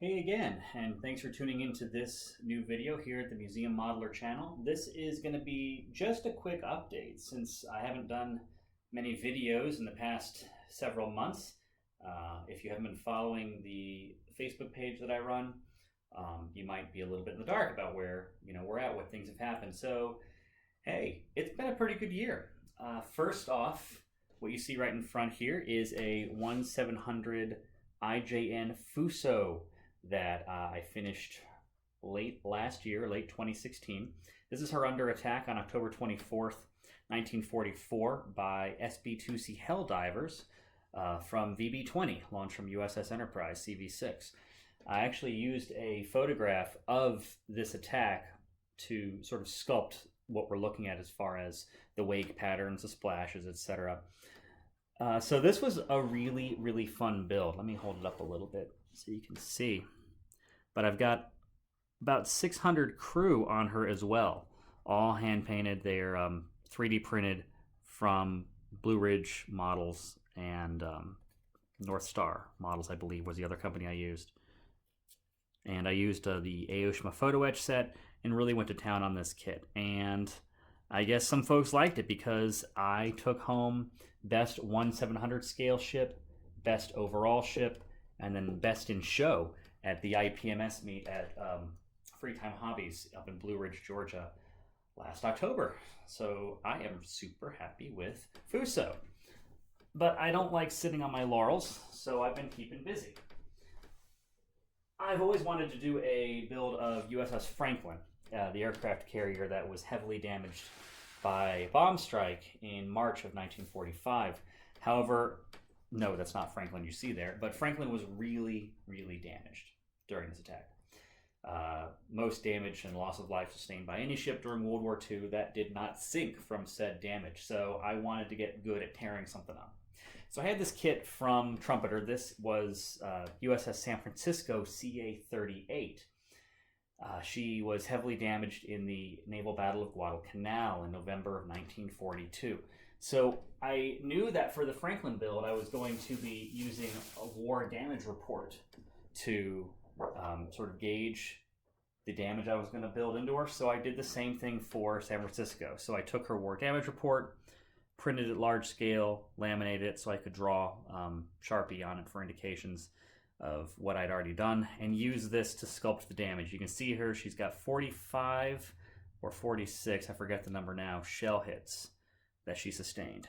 Hey again, and thanks for tuning into this new video here at the Museum Modeler channel. This is going to be just a quick update since I haven't done many videos in the past several months. If you haven't been following the Facebook page that I run, you might be a little bit in the dark about where we're at, what things have happened. So, hey, it's been a pretty good year. First off, what you see right in front here is a 1700 IJN Fusso that I finished late last year, late 2016. This is her under attack on October 24th, 1944 by SB-2C Helldivers from VB-20, launched from USS Enterprise CV-6. I actually used a photograph of this attack to sort of sculpt what we're looking at as far as the wake patterns, the splashes, etc. So this was a really, really fun build. Let me hold it up a little bit so you can see. But I've got about 600 crew on her as well, all hand painted. They're 3D printed from Blue Ridge models and North Star models, I believe, was the other company I used. And I used the Aoshima photo etch set and really went to town on this kit. And I guess some folks liked it because I took home Best 1/700 scale ship, Best overall ship, and then Best in show at the IPMS meet at Free Time Hobbies up in Blue Ridge, Georgia last October. So I am super happy with Fusso. But I don't like sitting on my laurels, so I've been keeping busy. I've always wanted to do a build of USS Franklin, the aircraft carrier that was heavily damaged by a bomb strike in March of 1945. However, no, that's not Franklin you see there, but Franklin was really, really damaged during this attack. Most damage and loss of life sustained by any ship during World War II that did not sink from said damage. So I wanted to get good at tearing something up. So I had this kit from Trumpeter. This was USS San Francisco CA-38. She was heavily damaged in the Naval Battle of Guadalcanal in November of 1942. So I knew that for the Franklin build, I was going to be using a war damage report to sort of gauge the damage I was going to build into her. So I did the same thing for San Francisco. So I took her war damage report, printed it large scale, laminated it so I could draw Sharpie on it for indications of what I'd already done, and use this to sculpt the damage. You can see her, she's got 45 or 46, I forget the number now, shell hits that she sustained.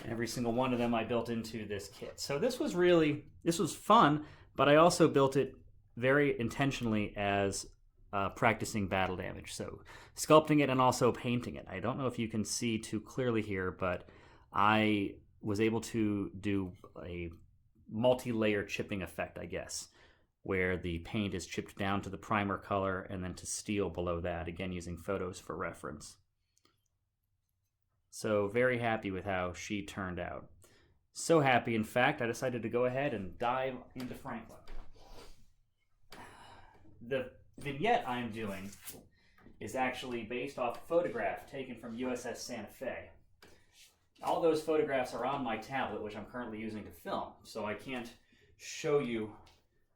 And every single one of them I built into this kit. So this was fun, but I also built it very intentionally as practicing battle damage. So sculpting it and also painting it. I don't know if you can see too clearly here, but I was able to do a multi-layer chipping effect, I guess, where the paint is chipped down to the primer color and then to steel below that, again using photos for reference. So very happy with how she turned out. So happy, in fact, I decided to go ahead and dive into Franklin. The vignette I'm doing is actually based off a photograph taken from USS Santa Fe. All those photographs are on my tablet, which I'm currently using to film, so I can't show you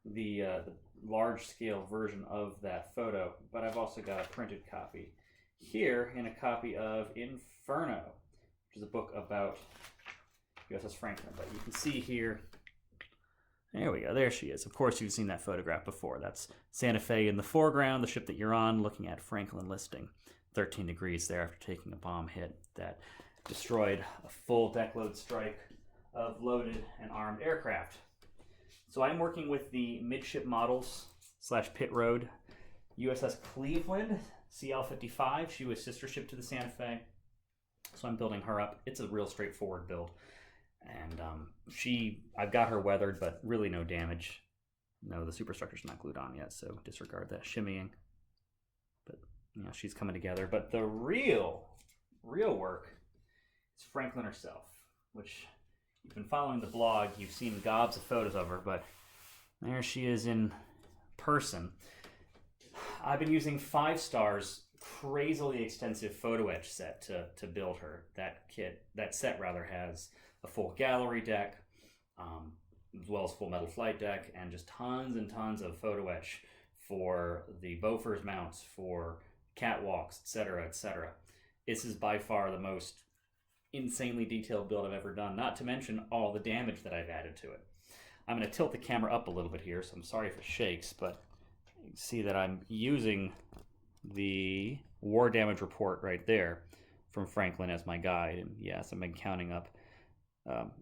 the large-scale version of that photo, but I've also got a printed copy here in a copy of Inferno, which is a book about USS Franklin. But you can see here, there we go, there she is. Of course, you've seen that photograph before. That's Santa Fe in the foreground, the ship that you're on, looking at Franklin listing 13 degrees there after taking a bomb hit that destroyed a full deck load strike of loaded and armed aircraft. So I'm working with the midship models / pit road USS Cleveland CL-55. She was sister ship to the Santa Fe. So I'm building her up. It's a real straightforward build. And I've got her weathered, but really no damage. No, the superstructure's not glued on yet, so disregard that shimmying. But, she's coming together. But the real work is Franklin herself, which you've been following the blog, you've seen gobs of photos of her, but there she is in person. I've been using 5 Star's crazily extensive photo etch set to build her. That set has a full gallery deck, as well as full metal flight deck, and just tons and tons of photo etch for the Bofors mounts, for catwalks, etc., etc. This is by far the most insanely detailed build I've ever done, not to mention all the damage that I've added to it. I'm going to tilt the camera up a little bit here, so I'm sorry if it shakes, but you can see that I'm using the war damage report right there from Franklin as my guide. And yes, I've been counting up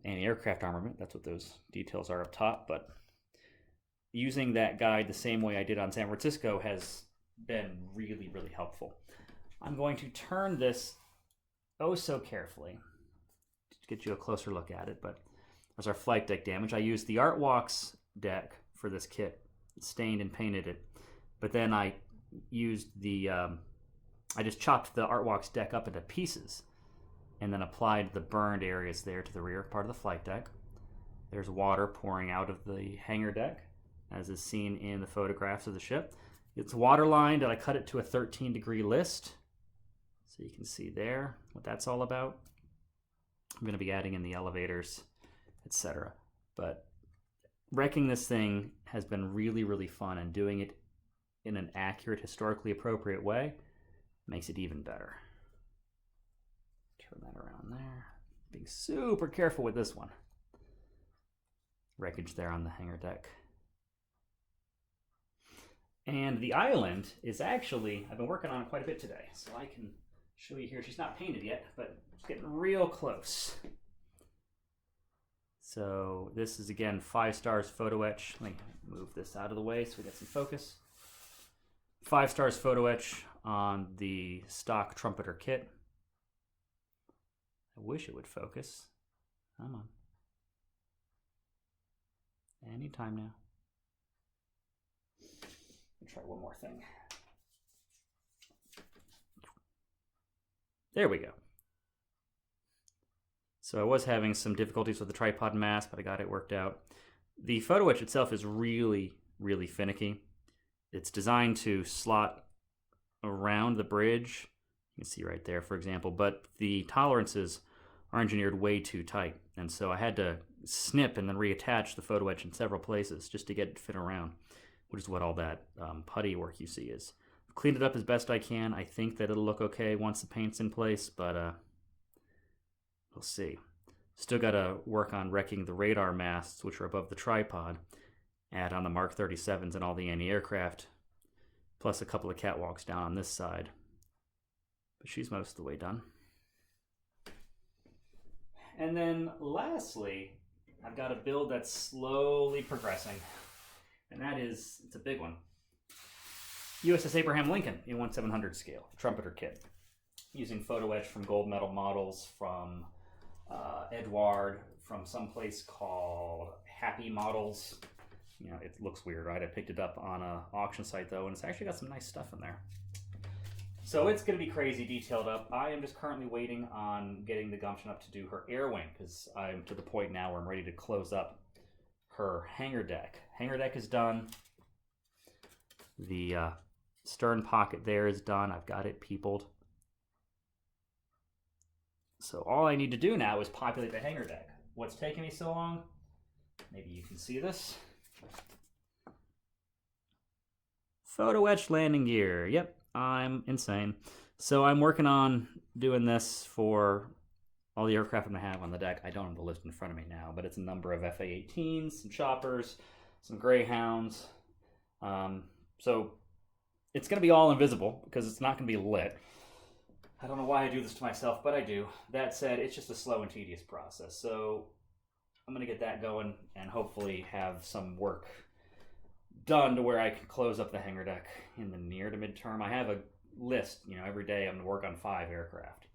anti-aircraft armament. That's what those details are up top. But using that guide the same way I did on San Francisco has been really, really helpful. I'm going to turn this oh so carefully to get you a closer look at it. But as our flight deck damage, I used the Art Walks deck for this kit, stained and painted it. But then I used the I just chopped the Art Walks deck up into pieces and then applied the burned areas there to the rear part of the flight deck. There's water pouring out of the hangar deck, as is seen in the photographs of the ship. It's water lined, and I cut it to a 13-degree list. So you can see there what that's all about. I'm going to be adding in the elevators, etc. But wrecking this thing has been really, really fun, and doing it in an accurate, historically appropriate way makes it even better. Turn that around there. Being super careful with this one. Wreckage there on the hangar deck. And the island is actually, I've been working on it quite a bit today, so I can show you here. She's not painted yet, but it's getting real close. So this is, again, 5 stars photo etch. Let me move this out of the way so we get some focus. 5 stars photo etch on the stock trumpeter kit. I wish it would focus. Come on. Anytime now. Let me try one more thing. There we go. So I was having some difficulties with the tripod mass, but I got it worked out. The photo etch itself is really, really finicky. It's designed to slot around the bridge. You can see right there, for example, but the tolerances are engineered way too tight. And so I had to snip and then reattach the photo etch in several places just to get it to fit around, which is what all that putty work you see is. I've cleaned it up as best I can. I think that it'll look okay once the paint's in place, but we'll see. Still got to work on wrecking the radar masts, which are above the tripod, add on the Mark 37s and all the anti-aircraft, plus a couple of catwalks down on this side. But she's most of the way done. And then lastly, I've got a build that's slowly progressing. And that is, it's a big one. USS Abraham Lincoln in 1/700 scale, trumpeter kit. Using photo etch from gold medal models from Edward, from someplace called Happy Models. You know, it looks weird, right? I picked it up on an auction site though, and it's actually got some nice stuff in there. So it's going to be crazy detailed up. I am just currently waiting on getting the gumption up to do her air wing, because I'm to the point now where I'm ready to close up her hangar deck. Hangar deck is done. The stern pocket there is done. I've got it peopled. So all I need to do now is populate the hangar deck. What's taking me so long? Maybe you can see this. Photo etch landing gear. Yep, I'm insane. So I'm working on doing this for all the aircraft I'm going to have on the deck. I don't have the list in front of me now, but it's a number of FA-18s, some choppers, some Greyhounds. So it's going to be all invisible because it's not going to be lit. I don't know why I do this to myself, but I do. That said, it's just a slow and tedious process. So I'm going to get that going and hopefully have some work done to where I can close up the hangar deck in the near to midterm. I have a list, every day I'm going to work on 5 aircraft.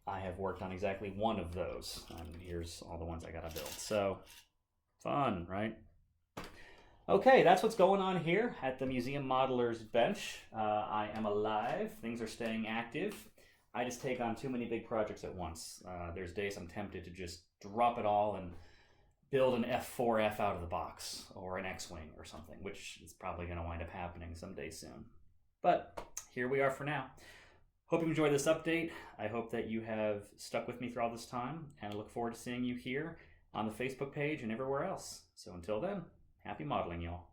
I have worked on exactly 1 of those, and here's all the ones I got to build. So, fun, right? Okay, that's what's going on here at the Museum Modeler's bench. I am alive. Things are staying active. I just take on too many big projects at once. There's days I'm tempted to just drop it all and build an F4F out of the box, or an X-Wing or something, which is probably going to wind up happening someday soon. But here we are for now. Hope you enjoyed this update. I hope that you have stuck with me through all this time, and I look forward to seeing you here on the Facebook page and everywhere else. So until then, happy modeling, y'all.